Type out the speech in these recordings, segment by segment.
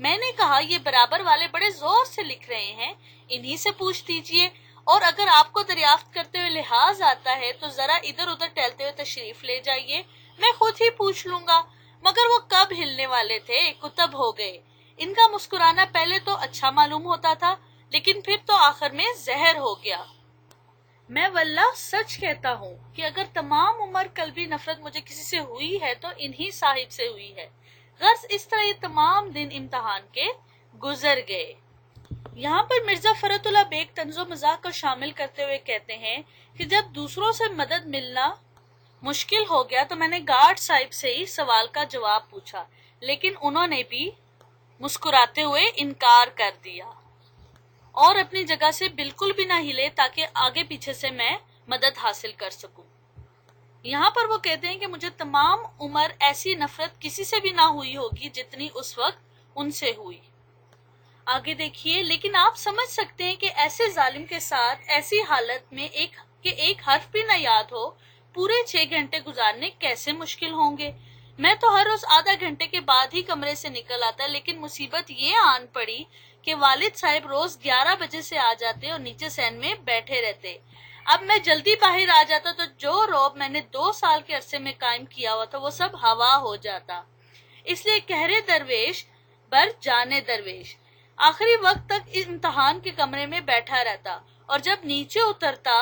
میں نے کہا یہ برابر والے بڑے زور سے لکھ رہے ہیں، انہی سے پوچھ دیجئے، اور اگر آپ کو دریافت کرتے ہوئے لحاظ آتا ہے تو ذرا ادھر ادھر ٹہلتے ہوئے تشریف لے جائیے، میں خود ہی پوچھ لوں گا۔ مگر وہ کب ہلنے والے تھے، کتب ہو گئے۔ ان کا مسکرانا پہلے تو اچھا معلوم ہوتا تھا، لیکن پھر تو آخر میں زہر ہو گیا۔ میں واللہ سچ کہتا ہوں کہ اگر تمام عمر قلبی نفرت مجھے کسی سے ہوئی ہے تو انہی صاحب سے ہوئی ہے۔ غرض اس طرح یہ تمام دن امتحان کے گزر گئے۔ یہاں پر مرزا فرت اللہ بیگ طنز و مزاح کو شامل کرتے ہوئے کہتے ہیں کہ جب دوسروں سے مدد ملنا مشکل ہو گیا تو میں نے گارڈ صاحب سے ہی سوال کا جواب پوچھا، لیکن انہوں نے بھی مسکراتے ہوئے انکار کر دیا اور اپنی جگہ سے بالکل بھی نہ ہلے تاکہ آگے پیچھے سے میں مدد حاصل کر سکوں۔ یہاں پر وہ کہتے ہیں کہ مجھے تمام عمر ایسی نفرت کسی سے بھی نہ ہوئی ہوگی جتنی اس وقت ان سے ہوئی۔ آگے دیکھیے، لیکن آپ سمجھ سکتے ہیں کہ ایسے ظالم کے ساتھ ایسی حالت میں ایک حرف بھی نہ یاد ہو، پورے 6 گھنٹے گزارنے کیسے مشکل ہوں گے۔ میں تو ہر روز آدھا گھنٹے کے بعد ہی کمرے سے نکل آتا، لیکن مصیبت یہ آن پڑی کہ والد صاحب روز 11 بجے سے آ جاتے اور نیچے سین میں بیٹھے رہتے۔ اب میں جلدی باہر آ جاتا تو جو رعب میں نے 2 سال کے عرصے میں قائم کیا ہوا تھا وہ سب ہوا ہو جاتا۔ اس لیے کہرے درویش بر جانے درویش، آخری وقت تک امتحان کے کمرے میں بیٹھا رہتا، اور جب نیچے اترتا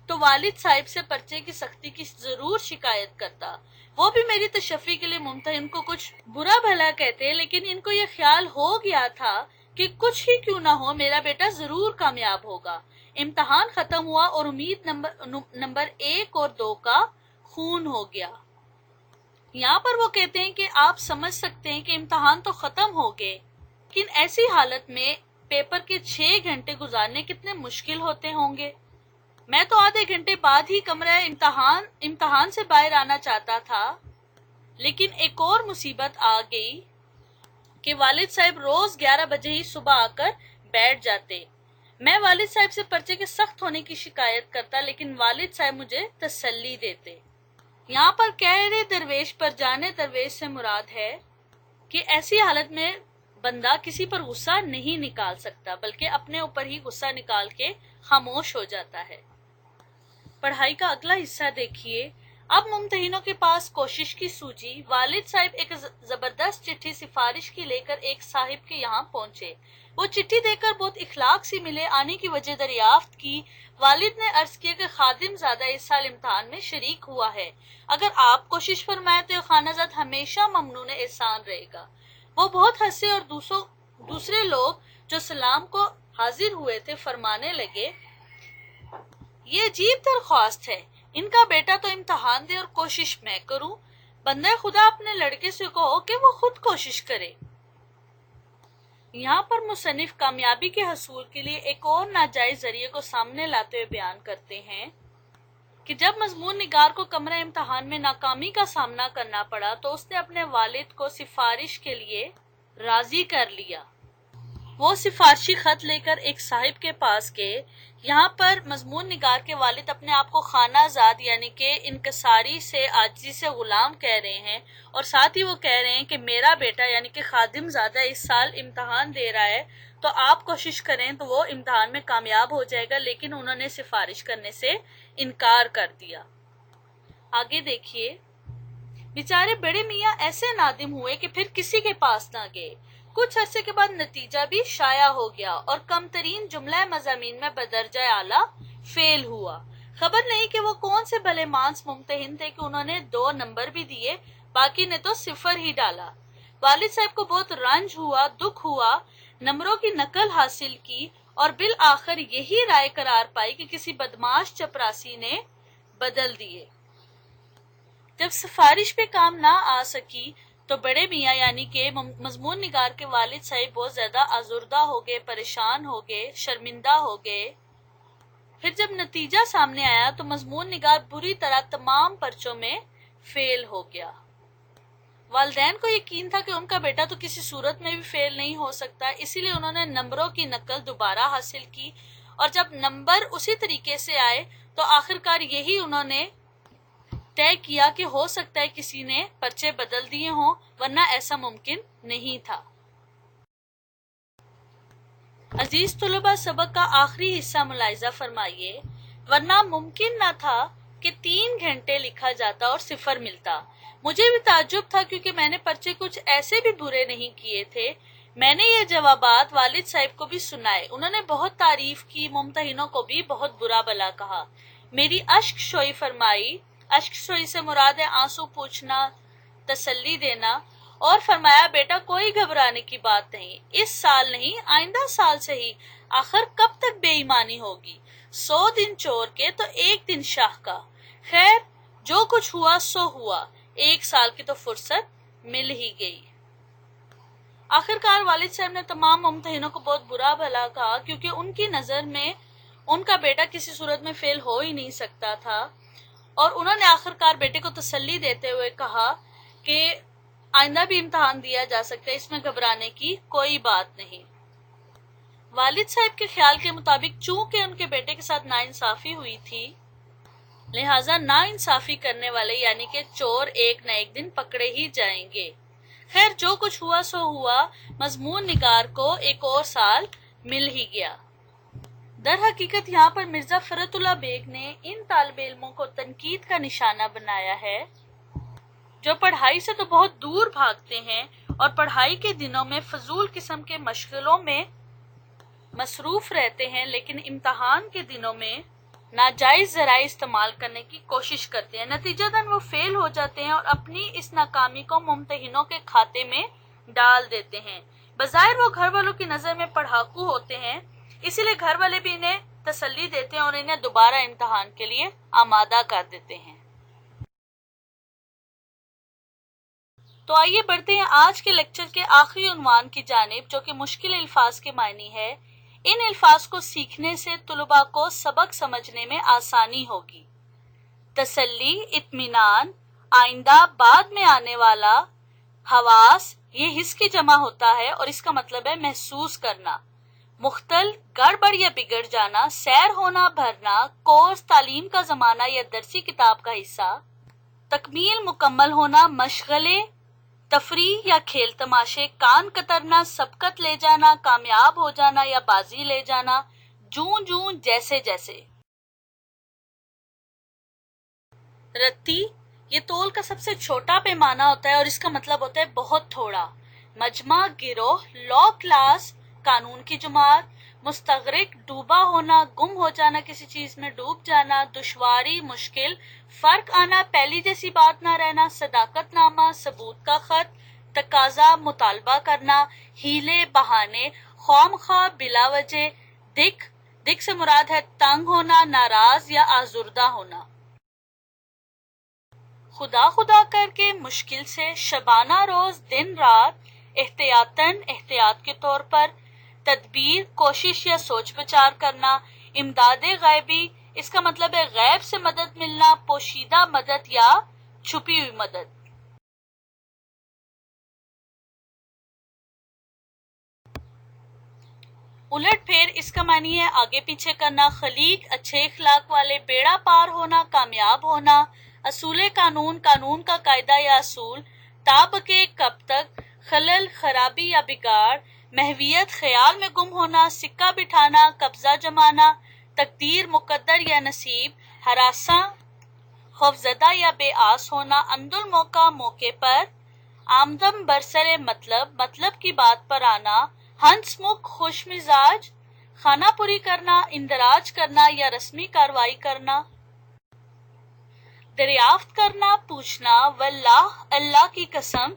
تو والد صاحب سے پرچے کی سختی کی ضرور شکایت کرتا۔ وہ بھی میری تشفی کے لیے ممتحن کو کچھ برا بھلا کہتے، لیکن ان کو یہ خیال ہو گیا تھا کہ کچھ ہی کیوں نہ ہو میرا بیٹا ضرور کامیاب ہوگا۔ امتحان ختم ہوا اور امید نمبر 1 اور 2 کا خون ہو گیا۔ یہاں پر وہ کہتے ہیں کہ آپ سمجھ سکتے ہیں کہ امتحان تو ختم ہو گئے، لیکن ایسی حالت میں پیپر کے 6 گھنٹے گزارنے کتنے مشکل ہوتے ہوں گے۔ میں تو آدھے گھنٹے بعد ہی کمرہ امتحان سے باہر آنا چاہتا تھا، لیکن ایک اور مصیبت آ گئی کہ والد صاحب روز 11 بجے ہی صبح آ کر بیٹھ جاتے۔ میں والد صاحب سے پرچے کے سخت ہونے کی شکایت کرتا، لیکن والد صاحب مجھے تسلی دیتے۔ یہاں پر کہرے درویش پر جانے درویش سے مراد ہے کہ ایسی حالت میں بندہ کسی پر غصہ نہیں نکال سکتا، بلکہ اپنے اوپر ہی غصہ نکال کے خاموش ہو جاتا ہے۔ پڑھائی کا اگلا حصہ دیکھیے۔ اب ممتحنوں کے پاس کوشش کی سوجی۔ والد صاحب ایک زبردست چٹھی سفارش کی لے کر ایک صاحب کے یہاں پہنچے۔ وہ چٹھی دے کر بہت اخلاق سی ملے، آنے کی وجہ دریافت کی۔ والد نے عرض کیا کہ خادم زادہ اس سال امتحان میں شریک ہوا ہے، اگر آپ کوشش فرمائیں تو خانہ زاد ہمیشہ ممنون احسان رہے گا۔ وہ بہت ہنسے اور دوسرے لوگ جو سلام کو حاضر ہوئے تھے فرمانے لگے، یہ عجیب درخواست ہے، ان کا بیٹا تو امتحان دے اور کوشش میں کروں۔ بندہ خدا اپنے لڑکے سے کہو کہ وہ خود کوشش کرے۔ یہاں پر مصنف کامیابی کے حصول کے لیے ایک اور ناجائز ذریعے کو سامنے لاتے ہوئے بیان کرتے ہیں کہ جب مضمون نگار کو کمرہ امتحان میں ناکامی کا سامنا کرنا پڑا تو اس نے اپنے والد کو سفارش کے لیے راضی کر لیا۔ وہ سفارشی خط لے کر ایک صاحب کے پاس گئے۔ یہاں پر مضمون نگار کے والد اپنے آپ کو خانہ زاد یعنی کہ انکساری سے عاجزی سے غلام کہہ رہے ہیں، اور ساتھ ہی وہ کہہ رہے ہیں کہ میرا بیٹا یعنی کہ خادم زادہ اس سال امتحان دے رہا ہے تو آپ کوشش کریں تو وہ امتحان میں کامیاب ہو جائے گا، لیکن انہوں نے سفارش کرنے سے انکار کر دیا۔ آگے دیکھیے، بیچارے بڑے میاں ایسے نادم ہوئے کہ پھر کسی کے پاس نہ گئے۔ کچھ عرصے کے بعد نتیجہ بھی شائع ہو گیا اور کم ترین جملہ مضامین میں بدرجہ اعلیٰ فیل ہوا۔ خبر نہیں کہ وہ کون سے بھلے مانس ممتحن تھے کہ انہوں نے 2 نمبر بھی دیے، باقی نے تو 0 ہی ڈالا۔ والد صاحب کو بہت رنج ہوا، دکھ ہوا، نمبروں کی نقل حاصل کی اور بالآخر یہی رائے قرار پائی کہ کسی بدماش چپراسی نے بدل دیے۔ جب سفارش پہ کام نہ آ سکی تو بڑے میاں یعنی کہ مضمون نگار کے والد صاحب بہت زیادہ آزردہ ہو گئے، پریشان ہو گئے، شرمندہ ہو گئے۔ پھر جب نتیجہ سامنے آیا تو مضمون نگار بری طرح تمام پرچوں میں فیل ہو گیا۔ والدین کو یقین تھا کہ ان کا بیٹا تو کسی صورت میں بھی فیل نہیں ہو سکتا، اسی لیے انہوں نے نمبروں کی نقل دوبارہ حاصل کی، اور جب نمبر اسی طریقے سے آئے تو آخرکار یہی انہوں نے طے کیا کہ ہو سکتا ہے کسی نے پرچے بدل دیے ہوں، ورنہ ایسا ممکن نہیں تھا۔ عزیز طلبہ، سبق کا آخری حصہ ملاحظہ فرمائیے، ورنہ ممکن نہ تھا کہ 3 گھنٹے لکھا جاتا اور 0 ملتا۔ مجھے بھی تعجب تھا کیونکہ میں نے پرچے کچھ ایسے بھی برے نہیں کیے تھے۔ میں نے یہ جوابات والد صاحب کو بھی سنائے، انہوں نے بہت تعریف کی، ممتحنوں کو بھی بہت برا بھلا کہا، میری اشک شوئی فرمائی۔ اشک شوئی سے مراد ہے آنسو پوچھنا، تسلی دینا، اور فرمایا بیٹا کوئی گھبرانے کی بات نہیں، اس سال نہیں آئندہ سال سے ہی، آخر کب تک بے ایمانی ہوگی؟ 100 دن چور کے تو 1 دن شاہ کا۔ خیر جو کچھ ہوا سو ہوا، 1 سال کی تو فرصت مل ہی گئی۔ آخرکار والد صاحب نے تمام ممتحنوں کو بہت برا بھلا کہا کیونکہ ان کی نظر میں ان کا بیٹا کسی صورت میں فیل ہو ہی نہیں سکتا تھا، اور انہوں نے آخرکار بیٹے کو تسلی دیتے ہوئے کہا کہ آئندہ بھی امتحان دیا جا سکتا ہے، اس میں گھبرانے کی کوئی بات نہیں۔ والد صاحب کے خیال کے مطابق چونکہ ان کے بیٹے کے ساتھ ناانصافی ہوئی تھی، لہٰذا ناانصافی کرنے والے یعنی کہ چور ایک نہ ایک دن پکڑے ہی جائیں گے۔ خیر جو کچھ ہوا سو ہوا، مضمون نگار کو 1 اور سال مل ہی گیا۔ در حقیقت یہاں پر مرزا فرت اللہ بیگ نے ان طالب علموں کو تنقید کا نشانہ بنایا ہے جو پڑھائی سے تو بہت دور بھاگتے ہیں اور پڑھائی کے دنوں میں فضول قسم کے مشغلوں میں مصروف رہتے ہیں، لیکن امتحان کے دنوں میں ناجائز ذرائع استعمال کرنے کی کوشش کرتے ہیں، نتیجتاً وہ فیل ہو جاتے ہیں اور اپنی اس ناکامی کو ممتحنوں کے کھاتے میں ڈال دیتے ہیں۔ بظاہر وہ گھر والوں کی نظر میں پڑھاکو ہوتے ہیں، اسی لیے گھر والے بھی انہیں تسلی دیتے ہیں اور انہیں دوبارہ امتحان کے لیے آمادہ کر دیتے ہیں۔ تو آئیے بڑھتے ہیں آج کے لیکچر کے آخری عنوان کی جانب، جو کہ مشکل الفاظ کے معنی ہے۔ ان الفاظ کو سیکھنے سے طلباء کو سبق سمجھنے میں آسانی ہوگی۔ تسلی، اطمینان، آئندہ بعد میں آنے والا، حواس، یہ حس کی جمع ہوتا ہے اور اس کا مطلب ہے محسوس کرنا۔ مختل، گڑبڑ یا بگڑ جانا، سیر ہونا، بھرنا، کورس، تعلیم کا زمانہ یا درسی کتاب کا حصہ، تکمیل، مکمل ہونا، مشغلے، تفریح یا کھیل تماشے، کان کترنا، سبقت لے جانا، کامیاب ہو جانا یا بازی لے جانا، جوں جوں، جیسے جیسے۔ رتی، یہ تول کا سب سے چھوٹا پیمانہ ہوتا ہے اور اس کا مطلب ہوتا ہے بہت تھوڑا۔ مجمع، گروہ، لا کلاس، قانون کی جماعت۔ مستغرق، ڈوبا ہونا، گم ہو جانا، کسی چیز میں ڈوب جانا۔ دشواری، مشکل، فرق آنا، پہلی جیسی بات نہ رہنا۔ صداقت نامہ، ثبوت کا خط۔ تقاضا، مطالبہ کرنا۔ ہیلے، بہانے، خواہ بلا وجہ۔ دکھ سے مراد ہے تنگ ہونا، ناراض یا آزردہ ہونا۔ خدا خدا کر کے، مشکل سے۔ شبانہ روز، دن رات۔ احتیاطاً، احتیاط کے طور پر۔ تدبیر، کوشش یا سوچ بچار کرنا۔ امداد غیبی، اس کا مطلب ہے غیب سے مدد ملنا، پوشیدہ مدد یا چھپی ہوئی مدد۔ الٹ پھیر، اس کا معنی ہے آگے پیچھے کرنا۔ خلیق، اچھے اخلاق والے۔ بیڑا پار ہونا، کامیاب ہونا۔ اصول قانون، قانون کا قاعدہ یا اصول۔ تاب کے، کب تک۔ خلل، خرابی یا بگاڑ۔ محویت، خیال میں گم ہونا، سکہ بٹھانا، قبضہ جمانا۔ تقدیر، مقدر یا نصیب۔ ہراساں، خوفزدہ یا بے آس ہونا۔ عند الموقع، موقع پر۔ آمدم برسر مطلب، مطلب کی بات پر آنا۔ ہنس مکھ، خوش مزاج۔ خانہ پوری کرنا، اندراج کرنا یا رسمی کارروائی کرنا۔ دریافت کرنا، پوچھنا۔ واللہ، اللہ کی قسم۔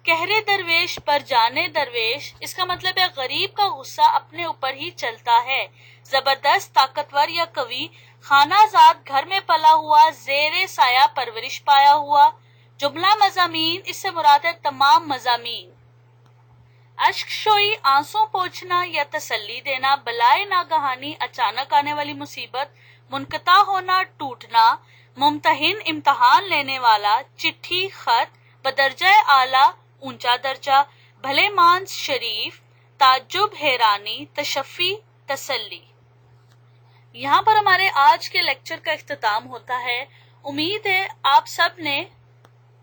کہرے درویش، پر جانے درویش، اس کا مطلب ہے غریب کا غصہ اپنے اوپر ہی چلتا ہے۔ زبردست، طاقتور یا قوی۔ خانہ زاد، گھر میں پلا ہوا، زیر سایہ پرورش پایا ہوا۔ جملہ مضامین، اس سے مراد ہے تمام مضامین۔ اشک شوئی، آنسو پوچھنا یا تسلی دینا۔ بلائے ناگہانی، اچانک آنے والی مصیبت۔ منقطع ہونا، ٹوٹنا۔ ممتحن، امتحان لینے والا۔ چٹھی، خط۔ بدرجہ اعلیٰ، اونچا درجہ۔ بھلے مانس، شریف۔ تعجب، حیرانی۔ تشفی، تسلی۔ یہاں پر ہمارے آج کے لیکچر کا اختتام ہوتا ہے۔ امید ہے آپ سب نے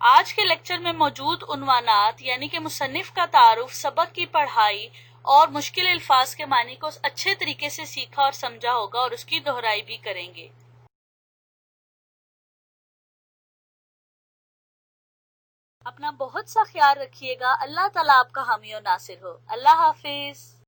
آج کے لیکچر میں موجود عنوانات یعنی کہ مصنف کا تعارف، سبق کی پڑھائی اور مشکل الفاظ کے معنی کو اچھے طریقے سے سیکھا اور سمجھا ہوگا اور اس کی دہرائی بھی کریں گے۔ اپنا بہت سا خیال رکھیے گا۔ اللہ تعالیٰ آپ کا حامی و ناصر ہو۔ اللہ حافظ۔